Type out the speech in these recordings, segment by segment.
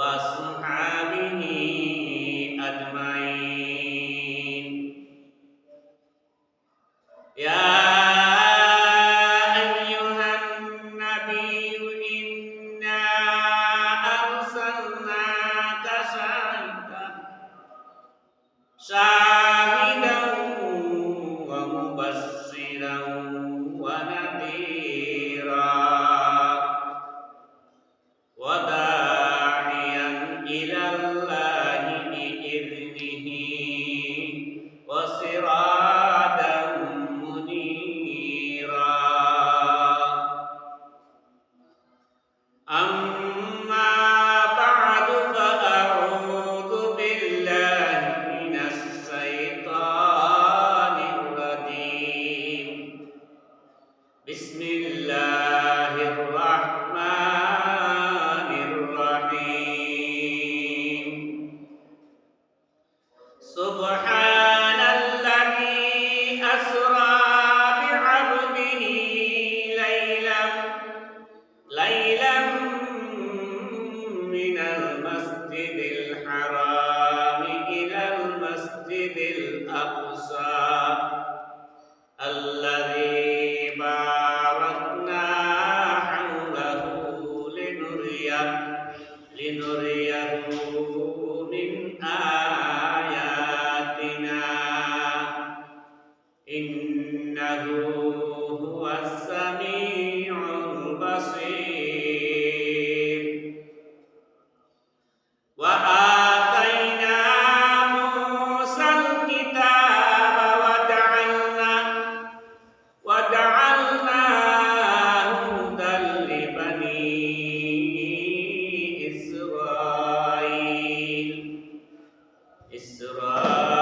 وأصحابه أجمعين. يا أيها النبي إنا أرسلناك شاهدا ومبشرا ونذيرا وداعيا إلى الله بإذنه وسراجا منيرا. أما بعد فأعوذ بالله من الشيطان الرجيم. بسم الله الرحمن الرحيم. سبحان الذي أسرى بعبده ليلا من المسجد الحرام إلى المسجد الأقصى الذي باركنا حوله لنريه من آياتنا إنه هو السميع البصير. وآتينا موسى الكتاب وجعلناه هدى لبني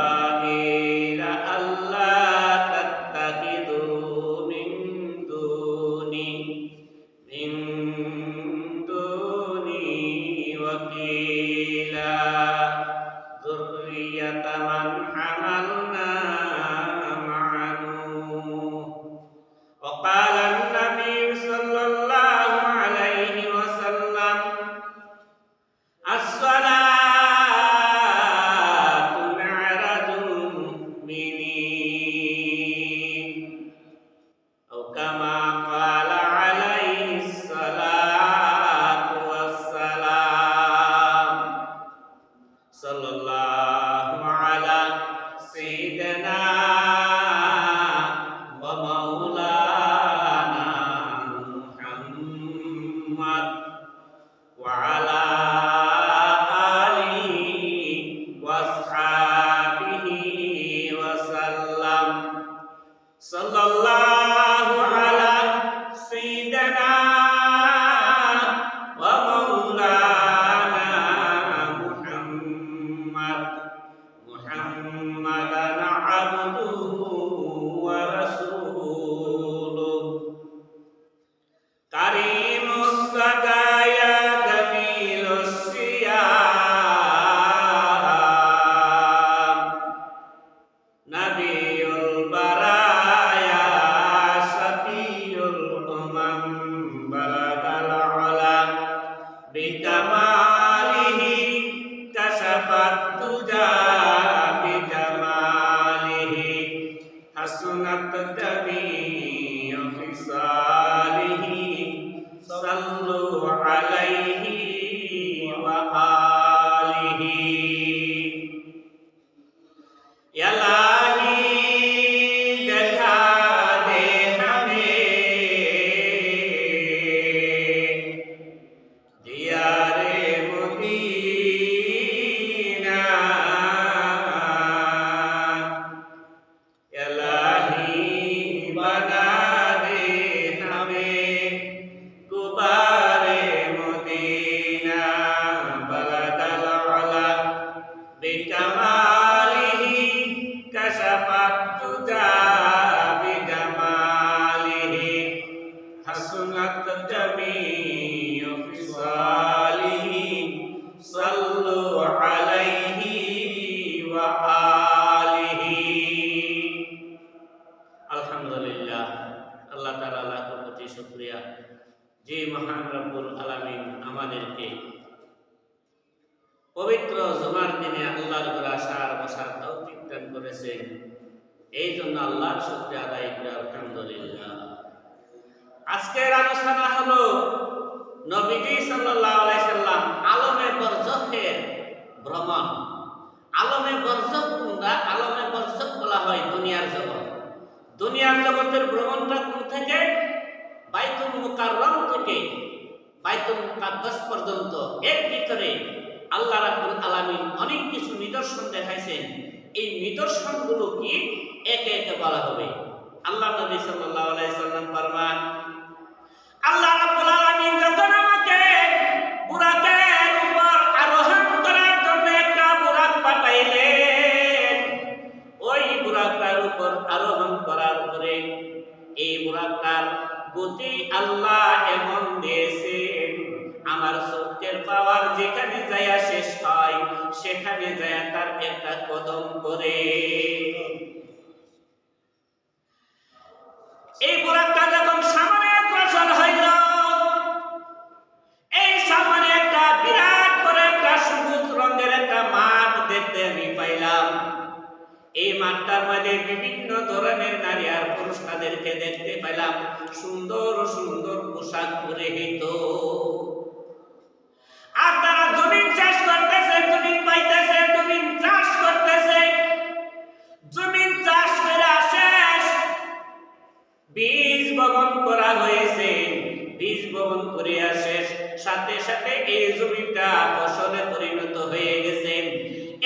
إسرائيل ألا تتخذوا من دوني وكيلا ذرية من حملنا مع نوح. وقال النبي صلى الله عليه وسلم الصلاة معراج المؤمنين أو كما قال عليه الصلاة والسلام. صلى الله على سيدنا ومولانا محمد وعلى آله وأصحابه وسلم. صلى الله على سيدنا ومولانا محمدا عبده ورسوله كريم السجايا جميل الصيام نبي البرايا شفيع الأمم بلغ العلا بكماله كشف الدجى بجماله حسنت جميع خصاله صلوا عليه وآله. या इलाही दिखा दे हमें दियारे मदीना। या इलाही बना दे हमें गुबारे मदीना बलगल अला बिकमालिही कशफत तुजा बिजमालिही हसनत जमीउ फिसालिही सल्लु अलैहि व आलिही। আলহামদুলিল্লাহ, আল্লাহ তাআলা লাখ কোটি শুকরিয়া যে মহান রব্বুল আলামিন আমাদেরকে পবিত্র জুমার দিনে আল্লাহর ঘরে আসার বসার তৌফিক দান করেছেন। এই জন্য আল্লাহর শুকরিয়া আদায় করে আলহামদুলিল্লাহ। আজকের আলোচনা হলো নবীজি সাল্লাল্লাহু আলাইহি সাল্লাম আলমে বরজখের ভ্রমণ। আলমে বরজখ কোনটা? আলমে বরজখ বলা হয় দুনিয়ার জগৎ। দুনিয়ার জগতের ভ্রমণটা কোন থেকে? বাইতুল মুকাররম থেকে বাইতুল মুকাদ্দাস পর্যন্ত। এর ভিতরে আল্লাহ রাব্বুল আলামিন অনেক কিছু নিদর্শন দেখাইছেন। এই নিদর্শনগুলো কি একে একে বলা হবে। আল্লাহ নবী সাল্লাল্লাহু আলাইহি সাল্লাম ফরমান, আল্লাহ রাব্বুল আলামিন যখন আমাকে বুরাকের উপর আরোহণ করার জন্য একটা বুরাক পাঠাইলেন, ওই বুরাকটার উপর আরোহণ করার পরে এই বুরাকটার গতি আল্লাহ এমন দিয়েছেন, আমার চোখের পাওয়ার যেখানে যায় শেষ হয় সেখানে যায় তার একটা কদম করে। এই বুরাকটা যখন সামনে অগ্রসর হইল, এই সামনে একটা বিরাট বড় একটা সবুজ রঙের একটা মাঠ দেখতে আমি পাইলাম। এই মাঠটার মধ্যে বিভিন্ন ধরনের নারী আর পুরুষ তাদেরকে দেখতে পেলাম, সুন্দর সুন্দর পোশাক পরিহিত। আর তারা জমিন চাষ করতেছে, জমিন পাইতেছে, জমিন চাষ করতেছে। জমিন চাষ করে শেষ, বীজ বপন করা হয়েছে। বীজ বপন করে শেষ, সাথে সাথে এই জমিটা ফসলে পরিণত হয়ে গেছে।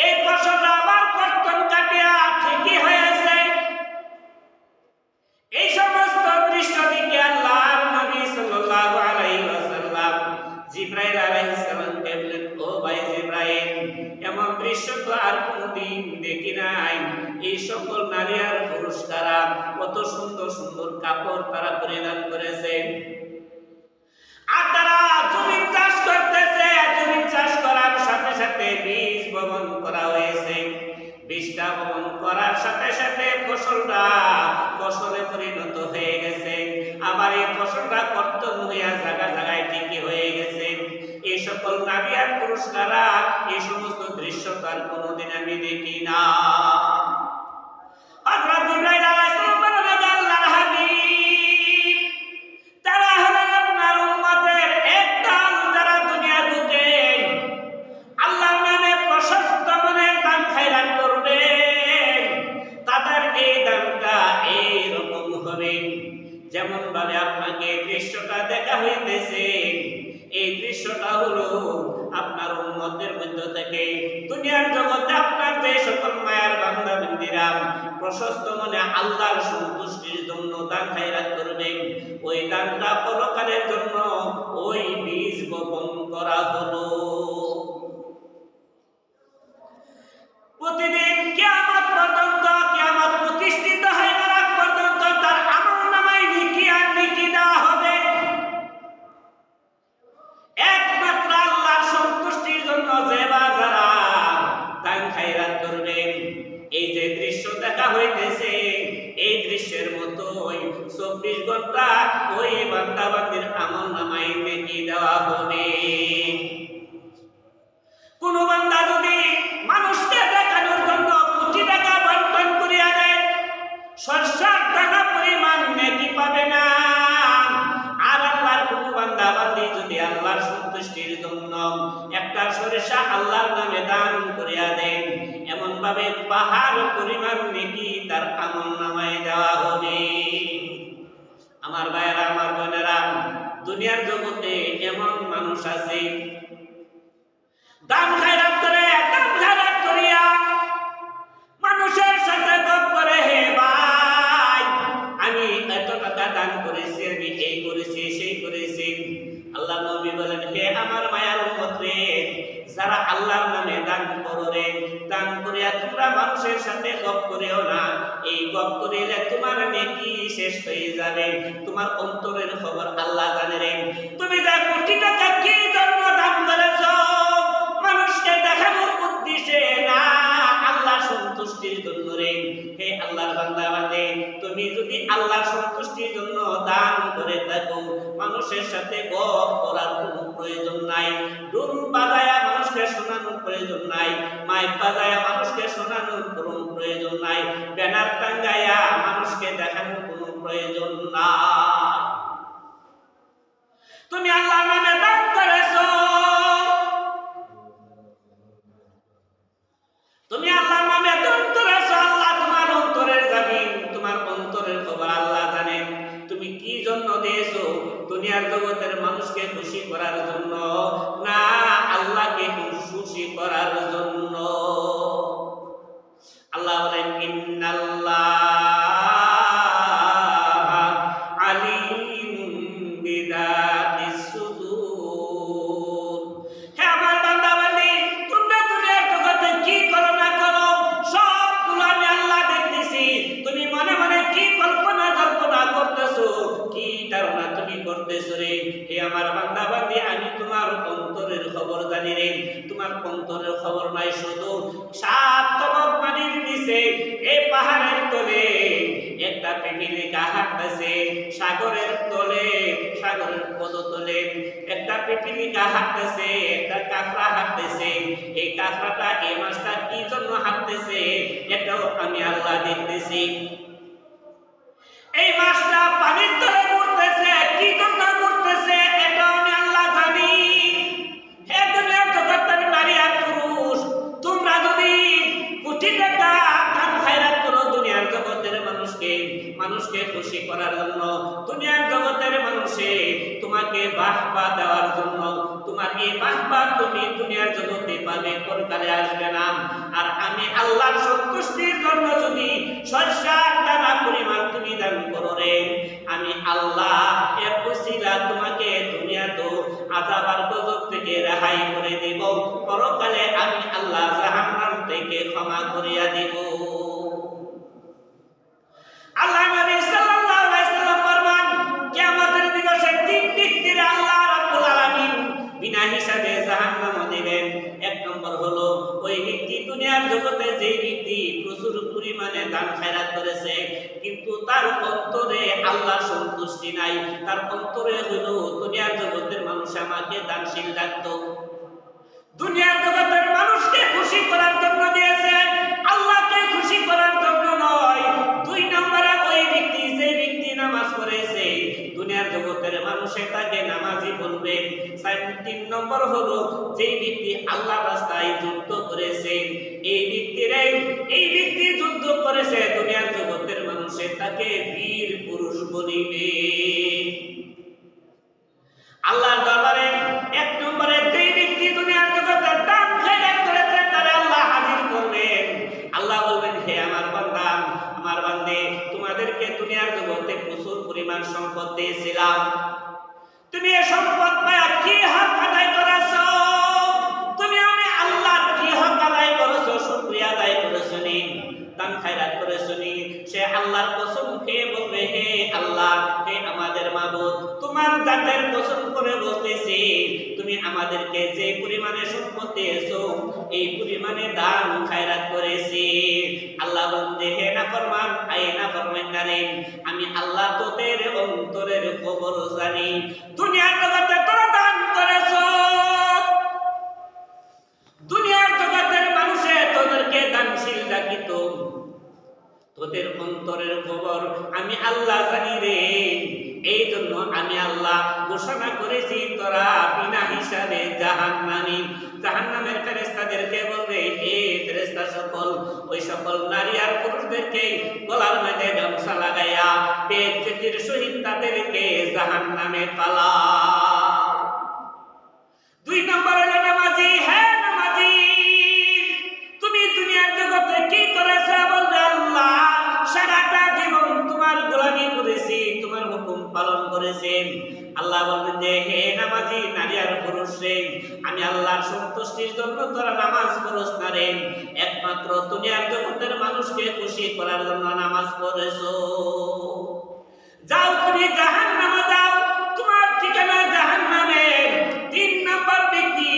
এই ফসল আবার কর্তন কাটিয়া ঠিকই হয়েছে। এই সমস্ত দৃশ্য দেখে আল্লাহর নবী সাল্লাল্লাহু আলাইহি ওয়াসাল্লাম জিবরাইল আলাইহিস সালামকে বললেন, ও ভাই জিবরাইল, এমন দৃশ্য তো আর কোনদিন দেখি নাই। এই সকল নারী আর পুরুষ তারা কত সুন্দর সুন্দর কাপড় তারা পরিধান করেছে, আর তারা জমিন চাষ করতেছে। জমিন চাষ করার সাথে সাথে বীজ বপন করা হয়েছে। বীজটা বপন করার সাথে সাথে ফসলটা ফসলে পরিণত হয়ে গেছে। আবার এই ফসলটা কর্তন হইয়া জায়গায় জায়গায় ঠিকই হয়ে গেছে। এই সকল নারী আর পুরুষ তারা এই সমস্ত দৃশ্য তার কোনোদিন আমি দেখি না। হযরত জিবরাইল আলাইহিস সালাম বলেন, আল্লাহর হাবিব, তারা হলো আপনার উম্মতের একদল যারা দুনিয়া ঢুকে আল্লাহর নামে প্রশস্ত মনের দান খায়রাত করবে, তাদের এই দানটা এইরকম হবে যেমন ভাবে আপনাকে দৃশ্যটা দেখা হইতেছে। এই দৃশ্যটা হলো আপনার উম্মতের মধ্য থেকে দুনিয়ার জগতে আপনার যে সকল মায়ার বান্দা বান্দীরা প্রশস্ত মনে আল্লাহর সন্তুষ্টির জন্য দান খায়রাত করবে, ওই দানটা পরকালের জন্য ওই বীজ বপন করা হলো। প্রতিদিন কিয়ামত পর্যন্ত, কিয়ামত প্রতিষ্ঠিত হয় না আগ পর্যন্ত তার আমলনামায় নেকি আর নেকি দেওয়া হবে। একমাত্র আল্লাহর সন্তুষ্টির জন্য যে বা যারা দান খায়রাত করবেন, এই যে দৃশ্য দেখা হইতেছে এই দৃশ্যের মতো 24 ঘন্টা ওই বান্দা বান্দির আমলনামায় নেকি দেওয়া হবে। কোন বান্দা যদি মানুষকে দেখানোর জন্য কোটি টাকা বন্টন করিয়া দেয়, সরষার টাকা পরিমাণ নেকি পাবে না। আর আল্লাহর কোন বান্দা বান্দি যদি আল্লাহর সন্তুষ্টির জন্য একটা সরিষা আল্লাহর নামে দান করিয়া দেন, এমন ভাবে পাহাড় পরিমাণ নেকি তার আমলনামায় দেওয়া হবে। আমার ভাইয়েরা, আমার বোনেরা, দুনিয়ার জগতে এমন মানুষ আছে দান খায়রাত করে, দান খায়রাত করিয়া মানুষের সাথে গপ করে, হে ভাই আমি এত টাকা দান করেছি, আমি এই করেছি সেই করেছি। আল্লাহ নবী বলেন, হে আমার মায়ার উম্মত রে, যারা আল্লাহর নামে দান করো রে, দান করিয়া তোমরা মানুষের সাথে গপ করিও না। এই গপ করিলে তোমার নেকি শেষ হয়ে যাবে, তোমার অন্তরের খবর আল্লাহ জানে রে। তুমি যা কোটি টাকা কি জন্য দান করেছো, মানুষকে দেখানোর উদ্দেশ্যে না, আল্লাহ সন্তুষ্টির জন্য রে। হে আল্লাহর বান্দা বান্দে, তুমি যদি আল্লাহর সন্তুষ্টির জন্য দান করে থাকো, মানুষের সাথে গপ করার কোনো প্রয়োজন নাই। ডুল বাজায়া মানুষকে শোনানোর প্রয়োজন নাই, মাইক বাজায়া মানুষকে শোনানোর কোনো প্রয়োজন নাই, ব্যানার টাঙ্গায়া মানুষকে দেখানোর কোনো প্রয়োজন নাই। তুমি আল্লাহর নামে দান করেছো, তুমি আল্লাহর নামে দান করেছো, আল্লাহ তোমার অন্তরের জানেন, তোমার অন্তরের খবর আল্লাহ জানেন। তুমি কি জন্য দিয়েছো? দুনিয়ার জগতের মানুষকে খুশি করার জন্য না আল্লাহকে খুশি করার জন্য? আল্লাহ বলেন ইন্নাল্লাহা আলিমুম বিযাতিস সুদূর। হে আমার বান্দা বান্দি, তোমরা দুনিয়ার জগতে কি করো না করো সবগুলো আমি আল্লাহ দেখতেছি। তুমি মনে মনে কি কল্পনা করতেছো, কি ধারণা তুমি করতেছো রে? হে আমার বান্দা বান্দি, আমি তোমার অন্তরের খবর জানি রে। তোমার অন্তরের খবর নাই শুধু 7 তবক পানির নিচে এই পাহাড়ের তলে একটা পিপিলিকা হাঁটতেছে, সাগরের তলে, সাগরের পদতলে একটা পিপিলিকা হাঁটতেছে, একটা কাঁকড়া হাঁটতেছে। এই কাঁকড়াটা এই মাছটা কি জন্য হাঁটতেছে এটাও আমি আল্লাহ দেখতেছি। এই মাছটা পানির তলে ঘুরতেছে, কি জন্য ঘুরতেছে এটাও আমি আল্লাহ জানি। হে দুনিয়ার জগতের নারী আর পুরুষ, তোমরা যদি কোটি টাকা দান খয়রাত করো দুনিয়ার জগতের মানুষকে খুশি করার জন্য, দুনিয়ার জগতের মানুষে তোমাকে বাহবা দেওয়ার জন্য, তোমার এই বাহবা তুমি দুনিয়ার জগতে পাবে, পরকালে আসবে না। আর আমি আল্লাহর সন্তুষ্টির জন্য যদি সরষার দানা পরিমাণ তুমি দান করো রে, আমি আল্লাহ এর ওসিলা তোমাকে দুনিয়াতে আযাব আর গজব থেকে রেহাই করে দেব, পরকালে আমি আল্লাহ জাহান্নাম থেকে ক্ষমা করিয়া দেব। আল্লাহ নবী সাল্লাল্লাহু আলাইহি সাল্লাম ফরমান, কিয়ামতের দিবসে 3 ব্যক্তির আল্লাহ রাব্বুল আলামিন বিনা হিসাবে জাহান্নাম দিবেন। 1 নম্বর হলো ওই ব্যক্তি দুনিয়ার জগতে যে ব্যক্তি প্রচুর পরিমাণে দান খয়রাত করেছে, কিন্তু তার অন্তরে আল্লাহর সন্তুষ্টি নাই। তার অন্তরে হলো দুনিয়ার জগতের মানুষ আমাকে দানশীল ডাকতো, দুনিয়ার জগতের মানুষকে খুশি করার জন্য দিয়েছে, আল্লাহকে খুশি করার জন্য নয়। 2 নম্বরে ওই ব্যক্তি যে ব্যক্তি নামাজ পড়েছে, দুনিয়ার জগতের মানুষে তাকে নামাজি বলবে। 3 নম্বর হলো যে ব্যক্তি আল্লাহর রাস্তায় যুদ্ধ করেছে, এই ব্যক্তি যুদ্ধ করেছে, দুনিয়ার জগতের মানুষে তাকে বীর পুরুষ বলিবে। আল্লাহর দরবারে 1 নম্বরে যে ব্যক্তি দুনিয়ার জগতে দান খয়রাত করেছে তারে আল্লাহ হাজির করবেন। আল্লাহ বলবেন, হে আমার বান্দা, আমার বান্দে, তোমাদেরকে দুনিয়ার জগতে প্রচুর পরিমাণ সম্পদ দিয়েছিলাম, তুমি এই সম্পদ পায়া কি হক আদায় করেছো? তুমি আমি আল্লাহর কি হক আদায় করেছো? শুকরিয়া আদায় করেছো নি? দান খয়রাত করেছো নি? সে আল্লাহর কসম খেয়ে বলবে, হে আল্লাহ, হে আমাদের মাবুদ, তোমার জাতের কসম করে বলতেছি, তুমি আমাদেরকে যে পরিমাণে সম্পদ দিয়েছো এই পরিমাণে দান খয়রাত করেছি। আল্লাহ বলতে, হে নাফরমান, নাফরমানকারী, আমি আল্লাহ তোদের অন্তরের খবর জানি। দুনিয়ার জগতে তোরা দান করেছো, দুনিয়ার জগতের মানুষে তোদেরকে দানশীল ডাকিত, তোদের অন্তরের খবর আমি আল্লাহ জানি রে। এই জন্য আমি আল্লাহ ঘোষণা করেছি তোরা বিনা হিসাবে জাহান্নামী। জাহান্নামের ফেরেশতাদেরকে বলবে, হে ফেরেশতা সকল, ওই সকল নারী আর পুরুষদেরকে গলার মধ্যে গামছা লাগাইয়া বেজ্জতির সহিত তাদেরকে জাহান্নামে পালাও। 2 নম্বর হলো নামাজি। হ্যাঁ নামাজি, তুমি দুনিয়ার জগতে কি করেছো? বলবে, আল্লাহ সারাটা জীবন তোমার গোলামি করেছি, তোমার হুকুম পালন করেছি। আল্লাহ বলবেন যে, হে নামাজি নারী আর পুরুষ রে, আমি আল্লাহর সন্তুষ্টির জন্য তোরা নামাজ পড়ছ না রে, একমাত্র দুনিয়ার জগতের মানুষকে খুশি করার জন্য নামাজ পড়েছো। যাও তুমি জাহান্নামে যাও, তোমার ঠিকানা জাহান্নামে। 3 নম্বর ব্যক্তি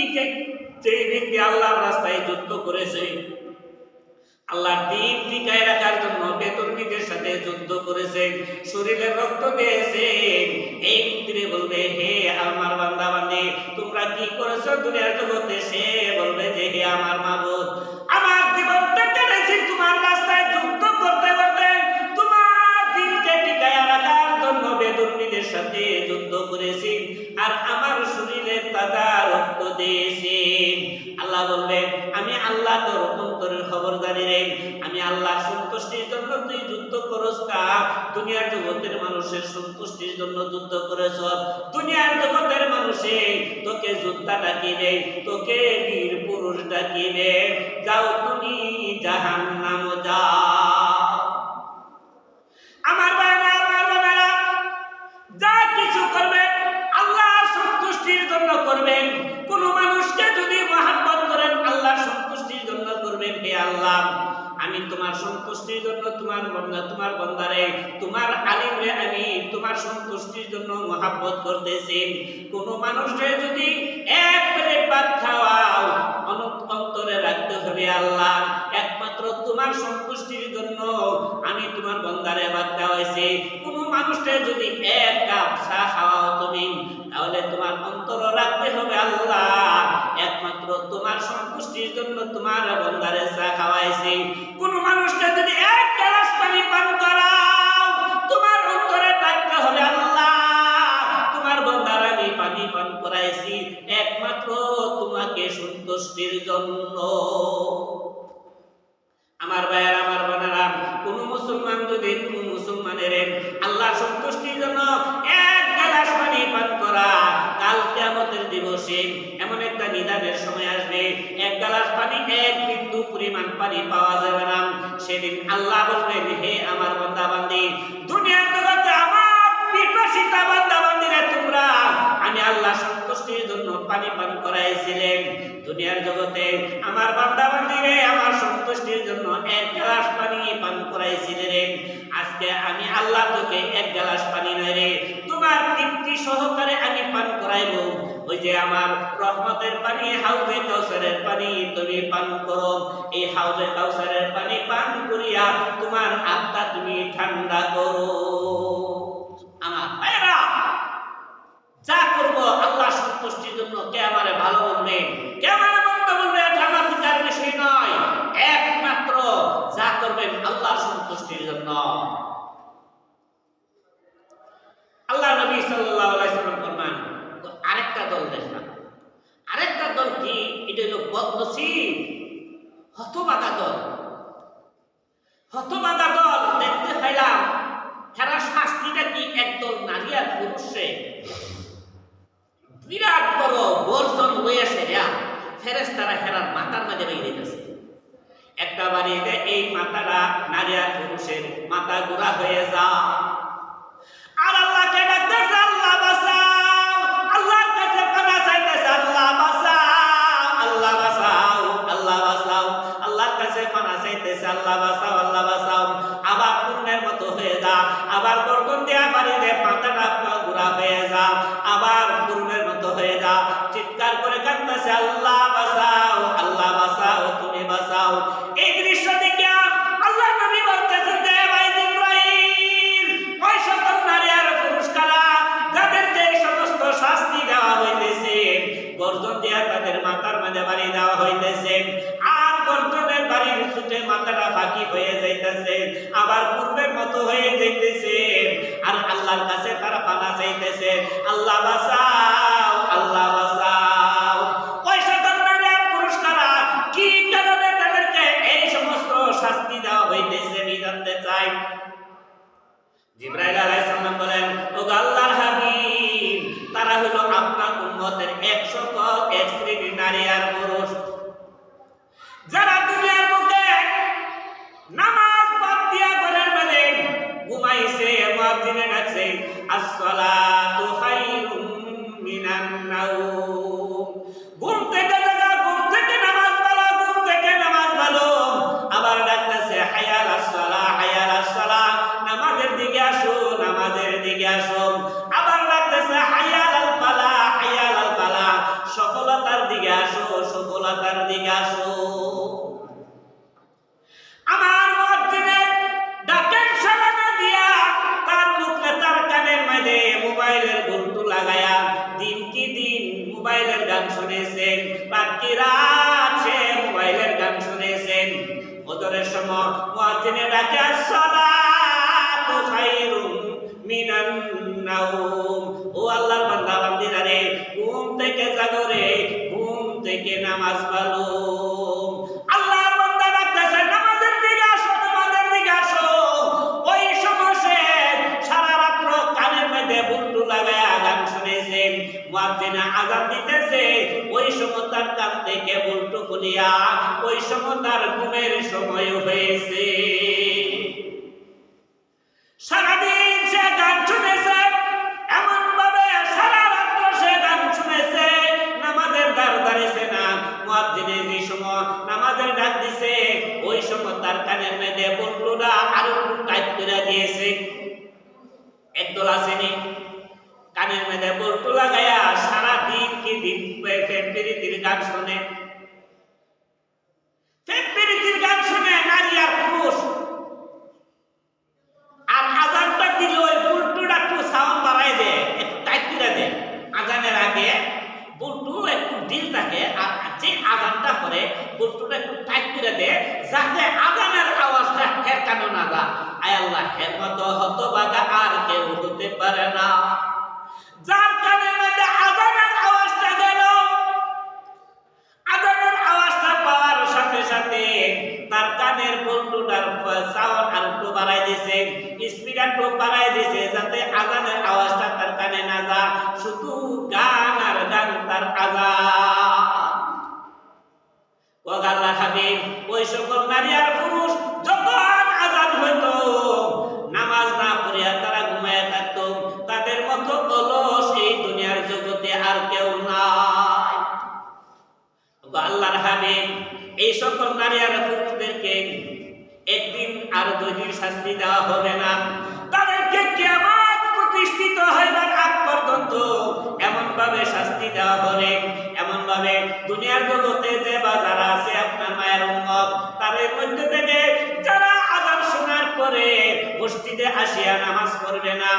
যে ব্যক্তি আল্লাহর রাস্তায় যুদ্ধ করেছে, আল্লাহর দ্বীন টিকায় রাখার জন্য বেদুর্মীদের সাথে যুদ্ধ করেছেন, শরীরে রক্ত দিয়েছেন। এই ব্যক্তিরে বলবে, হে আমার বান্দা বান্দি, তোমরা কি করেছো দুনিয়ার জগতে? সে বলবে যে, হে আমার মাবুদ, আমার জীবনটা কেটেছি তোমার রাস্তায় যুদ্ধ করতে করতে, তোমার দ্বীনকে টিকায় রাখার জন্য বেদুর্মীদের সাথে যুদ্ধ করেছি, আর আমার শরীরে তাজা রক্ত দিয়েছি। আল্লাহ বলবেন, আমি আল্লাহ তোর অন্তরের খবর জানি রে। আমি আল্লাহ সন্তুষ্টির জন্য তুই যুদ্ধ করস না, দুনিয়ার জগতের মানুষের সন্তুষ্টির জন্য যুদ্ধ করেছ। দুনিয়ার জগতের মানুষে তোকে যোদ্ধা ডাকিবে, তোকে বীর পুরুষ ডাকিবে। যাও তুমি জাহান্নাম যাও। আমার ভাইরা, আমার বোনেরা, যা কিছু করবেন আল্লাহর সন্তুষ্টির জন্য করবেন। কোন মানুষকে যদি মহব্বত করেন আল্লাহর সন্তুষ্টির জন্য করবেন। হে আল্লাহ, আমি তোমার সন্তুষ্টির জন্য তোমার বান্দারে, তোমার আলিমরে আমি তোমার সন্তুষ্টির জন্য মহব্বত করতেছি। কোন মানুষকে যদি এক প্লেট ভাত খাওয়াও, অন্তরে রাখতে হবে আল্লাহ একমাত্র তোমার সন্তুষ্টির জন্য আমি তোমার বান্দারে ভাত খাওয়াইছি। কোন মানুষকে যদি এক কাপ চা খাওয়াও তুমি, তাহলে তোমার অন্তর রাখতে হবে আল্লাহ একমাত্র তোমার সন্তুষ্টির জন্য তোমার বান্দারে চা খাওয়াইছি। কোন মানুষকে যদি এক গ্লাস পানি পান করাও, তোমার অন্তরে রাখতে হবে আল্লাহ তোমার বান্দারে আমি পানি পান করাইছি একমাত্র তোমাকে সন্তুষ্টির জন্য। আমার ভাইয়েরা, আমার বোনেরা, কোন মুসলমান যদি কোন মুসলমানের আল্লাহ সন্তুষ্টির জন্য এক গ্লাস পানি পান করা, কাল কিয়ামতের দিবসে এমন একটা নিদানের সময় আসবে, এক গ্লাস পানি এক বিন্দু পরিমাণ পানি পাওয়া যাবে না। সেদিন আল্লাহ বলবেন, হে আমার বান্দা বান্দি, দুনিয়ার জগতে আমার পিপাসিতা বান্দা বান্দিরা তোমরা আমি আল্লাহ সন্তুষ্টির জন্য পানি পান করাইছিলেন। দুনিয়ার জগতে আমার বান্দা বান্দিরে আমার সন্তুষ্টির জন্য এক গ্লাস পানি পান করাইছিলেন। আজকে আমি আল্লাহ তোকে এক গ্লাস পানি নয় রে, তোমার তৃপ্তি সহকারে আমি পান করাইব। ওই যে আমার রহমতের পানি, হাউজে কাউসারের পানি তুমি পান করো। এই হাউজে কাউসারের পানি পান করিয়া তোমার আত্মা তুমি ঠান্ডা করো। আমার ভাইরা, যা করব আল্লাহ সন্তুষ্টির জন্য। কে আমারে ভালো বলবে, কে আমারে মন্দ বলবে, এটা আমার বিচার বিষয় নয়। একমাত্র যা করবেন আল্লাহ সন্তুষ্টির জন্য। আল্লাহ নবী সাল্লাল্লাহু আলাইহি ওয়াসাল্লাম ফরমান, আরেকটা দল দেখলাম। আরেকটা দল কি? এটা হলো বদনসিব, হতভাগা দল। হতভাগা দল দেখতে পাইলাম হেরা শাস্তিটা কি? একদল নারী আর পুরুষে বিরাট বড় বর্জন লইয়া সেরা ফেরেশতারা হেরার মাথার মাঝে বাইরে দিতেছে। একটা বাড়িতে এই মাথাটা নারী আর পুরুষের মাথা গোড়া হয়ে যায়। আর আল্লাহকে ডাকতেছে, আল্লাহ বাঁচাও। আল্লাহর কাছে পানা চাইতেছে, আল্লাহ বাঁচাও, আল্লাহ বাঁচাও, আল্লাহ বাঁচাও। আল্লাহর কাছে পানা চাইতেছে, আল্লাহ বাঁচাও, আল্লাহ বাঁচাও। আবার পূর্ণের মতো হয়ে যা, আবার গর্দন দেয়া বাড়িতে মাথাটা গোড়া হয়ে যা, আবার পূর্ণের মতো হয়ে যা। চিৎকার করে কাঁদতেছে, আল্লাহ বাঁচাও, আল্লাহ বাঁচাও, তুমি বাঁচাও। এই দৃশ্য দেখে আল্লাহ নবী বলতেছেন, দে ভাই জিবরাইল, ওই সকল নারী আর পুরুষ কারা যাদেরকে এই সমস্ত শাস্তি দেওয়া হইতেছে, গর্জন দিয়া তাদের মাথার মাঝে বাড়ি দেওয়া হইতেছে, আর গর্জনের বাড়ির ছুটে মাথাটা ফাঁকি হয়ে যাইতেছে, আবার পূর্বের মতো হয়ে যাইতেছে। আর আল্লাহর কাছে তারা পানা চাইতেছে, আল্লাহ বাঁচাও, আল্লাহ বাঁচাও। ওই সকল নারী আর পুরুষ কারা, কি কারণে তাদেরকে এই সমস্ত শাস্তি দেওয়া হইতেছে আমি জানতে চাই। জিবরাইল আলাইহিস সালাম বলেন, ও আল্লাহর হাবিব, তারা হলো আপনার উম্মতের এক শ্রেণীর নারী আর পুরুষ যারা দুনিয়ার বুকে নামাজ বাদ দিয়া ঘরের মধ্যে ঘুমাইছে, মুয়াজ্জিনে ডাকছে, আসসালাতু খায়রুম মিনান নাওম। ঘুম থেকে জাগা, ঘুম থেকে নামাজ ভালো, ঘুম থেকে নামাজ ভালো। আবার ডাকতেছে, হাইয়া আলাস সালাহ, হাইয়া আলাস সালাহ, নামাজের দিকে আসো, নামাজের দিকে আসো। আবার ডাকতেছে, হাইয়া আলাল ফালাহ, হাইয়া আলাল ফালাহ, সফলতার দিকে আসো, সফলতার দিকে আসো। সারাটি রাত সে মোবাইলের গান শুনেছেন। ফজরের সময় মুয়াজ্জিনে ডাকে আসসালাতু খায়রুম মিনান নাওম, ও আল্লাহর বান্দা বান্দিরা রে, ঘুম থেকে জাগো রে, ঘুম থেকে নামাজ পড়ো। আল্লাহর বান্দা ডাকতেছে নামাজের দিকে আসো, নামাজের দিকে আসো। ওই সময় সে সারা রাত্র কানের মধ্যে বুলটু লাগায়া গান শুনেছেন। মুয়াজ্জিন আযান দিতেছে, ওই সময় তার কান থেকে বুলটু খুলিয়া ওই সময় তার ঘুমের সময় হয়েছে। সারাদিন সে গান শুনেছে, এমন ভাবে সারা রাত্র সে গান শুনেছে, নামাজের দ্বার দাঁড়িয়েছে না। মুয়াজ্জিনে যে সময় নামাজের ডাক দিছে, ওই সময় তার কানের মধ্যে বুলটুটা আরো একটু টাইট করে দিয়েছে। একদল আসেনি কানের মধ্যে বুলটু লাগায়া সারাদিন কি দিন ফেব্রুয়ারির গান শুনে, ফেব্রুয়ারির গান শুনে নারী আর পুরুষ। আর আজানটা দিলে ওই বুলটুটা একটু সাউন্ড বাড়াই দেয়, একটু টাইট করে দেয়। আজানের আগে বুলটু একটু ঢিল থাকে, আর যে আজানটা করে বুলটুটা একটু টাইট করে দেয়, যাতে আজানের আওয়াজটা হের কানে না যায়। আয় আল্লাহ, হের মতো হতভাগা আর কেউ হতে পারে না। যার কানের মধ্যে আজানের আওয়াজটা গেল, আজানের আওয়াজটা পাওয়ার সাথে সাথে তার কানের বুলটুটার সাউন্ড আর একটু বাড়াই দিয়েছে, স্পিড একটু বাড়াই দিয়েছে, যাতে আজানের আওয়াজটা তার কানে না যায়। শুধু গান আর গান তার আজান। ও আল্লাহর হাবিব, ওই সকল নারী আর পুরুষ যখন আজান হইতো নামাজ না পড়িয়া তারা ঘুমায় থাকতো, তাদের মতো অলস এই দুনিয়ার জগতে আর কেউ নাই। আল্লাহর হাবিব, এই সকল নারী আর পুরুষদেরকে একদিন আর 2 দিন শাস্তি দেওয়া হবে না, তাদেরকে কিয়ামত প্রতিষ্ঠিত হইবার আগ পর্যন্ত এমন ভাবে শাস্তি দেওয়া হবে, এমন ভাবে দুনিয়ার জগতে যে যারা আছে আপনার মায়ের উম্মত, তাদের মধ্যে থেকে যারা আযান শোনার পরে মসজিদে আসিয়া নামাজ পড়বে না,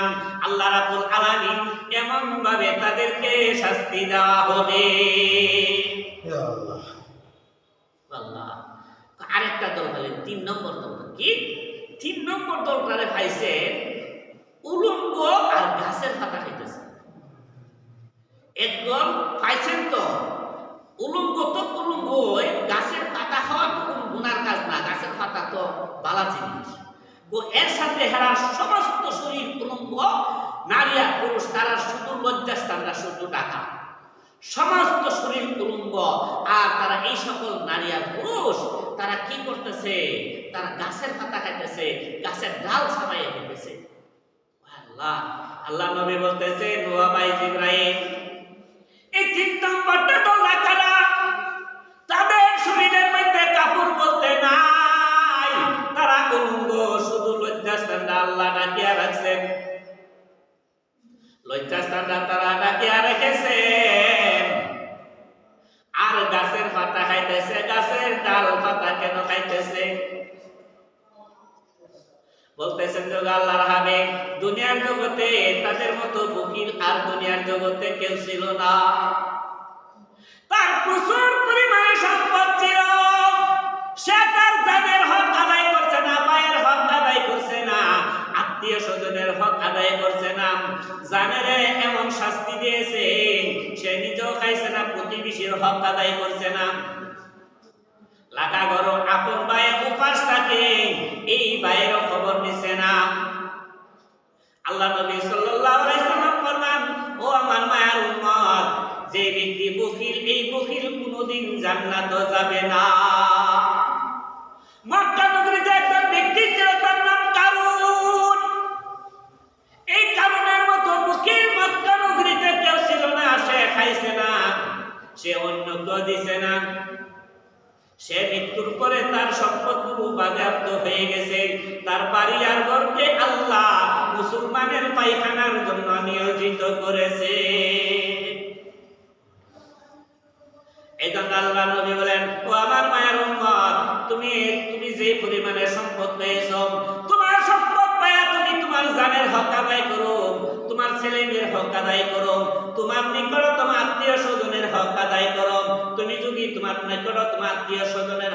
আল্লাহ রাব্বুল আলামিন এমন ভাবে তাদেরকে শাস্তি দেওয়া হবে। ইয়া আল্লাহ, আল্লাহ। আরেকটা দল হলেন 3 নম্বর দল। কি 3 নম্বর দলটারে পাইছে উলঙ্গ আর গাছের পাতা খাইতেছে। একদল পাইছেন তো উলঙ্গ, তো উলঙ্গ গাছের পাতা খাওয়া তো কোনো গুনার কাজ না, গাছের পাতা তো ভালো জিনিস। এর সাথে হেরার সমস্ত শরীর উলঙ্গ, নারী আর পুরুষ তারা শুধু লজ্জাস্থানটা শুধু ঢাকা, সমস্ত শরীর উলঙ্গ। আর তারা এই সকল নারী আর পুরুষ তারা কি করতেছে, তারা গাছের পাতা খাইতেছে, গাছের ডাল ছাপাইয়া খেতেছে। আল্লাহ, আল্লাহ নবী বলতেছে নোয়া ভাই জিবরাইল, এই 3 নম্বরটা তো কারা, তাদের শরীরের মধ্যে কাপড় বলতে নাই, তারা উলঙ্গ, শুধু লজ্জাস্থানটা আল্লাহ ঢাকিয়া রাখছেন, লজ্জাস্থানটা তারা ঢাকিয়া রেখেছেন। আর গাছের পাতা খাইতেছে, গাছের ডাল পাতা কেন খাইতেছে? বলতেছেন যে আল্লাহর হাবিব, দুনিয়ার জগতে তাদের মতো বকিল আর দুনিয়ার জগতে কেউ ছিল না। তার প্রচুর পরিমাণে সম্পদ ছিল, সে তার জানের হক আদায় করছে না, পায়ের হক আদায় করছে না, আত্মীয় স্বজনের হক আদায় করছে না। জানের এমন শাস্তি দিয়েছে, সে নিজেও খাইছে না, প্রতিবেশীর হক আদায় করছে না। লাগা গরো আপন ভাই উপাস থাকে, এই ভাইয়েরও খবর নিছে না। আল্লাহ নবী সাল্লাল্লাহু আলাইহি ওয়াসাল্লাম ফরমান, ও আমার মায়ের উম্মত, যে ব্যক্তি বখিল, এই বখিল কোনোদিন জান্নাতে যাবে না। মক্কা নগরীতে একজন ব্যক্তি ছিল, তার নাম কারুন। এই কারুনের মতো বখিল মক্কা নগরীতে কেউ ছিল না। সে খাইছে না, সে অন্য কেউ দিছে না। সে মৃত্যুর পরে তার সম্পদগুলো বাজেয়াপ্ত হয়ে গেছে। তার বাড়ি আর ঘরকে আল্লাহ মুসলমানের পায়খানার জন্য নিয়োজিত করেছে। এজন্য আল্লাহ নবী বলেন, ও আমার মায়ের উম্মত, তুমি যে পরিমাণে সম্পদ পেয়েছো, তোমার সম্পদ পায়া তুমি তোমার জানের হক আদায় করো, তোমার ছেলে মেয়ের হক আদায় করো, তোমার নিকটতম আত্মীয় স্বজনের হক আদায় করো। তুমি যদি তুমি তোমার নিকট তোমার আত্মীয় স্বজনের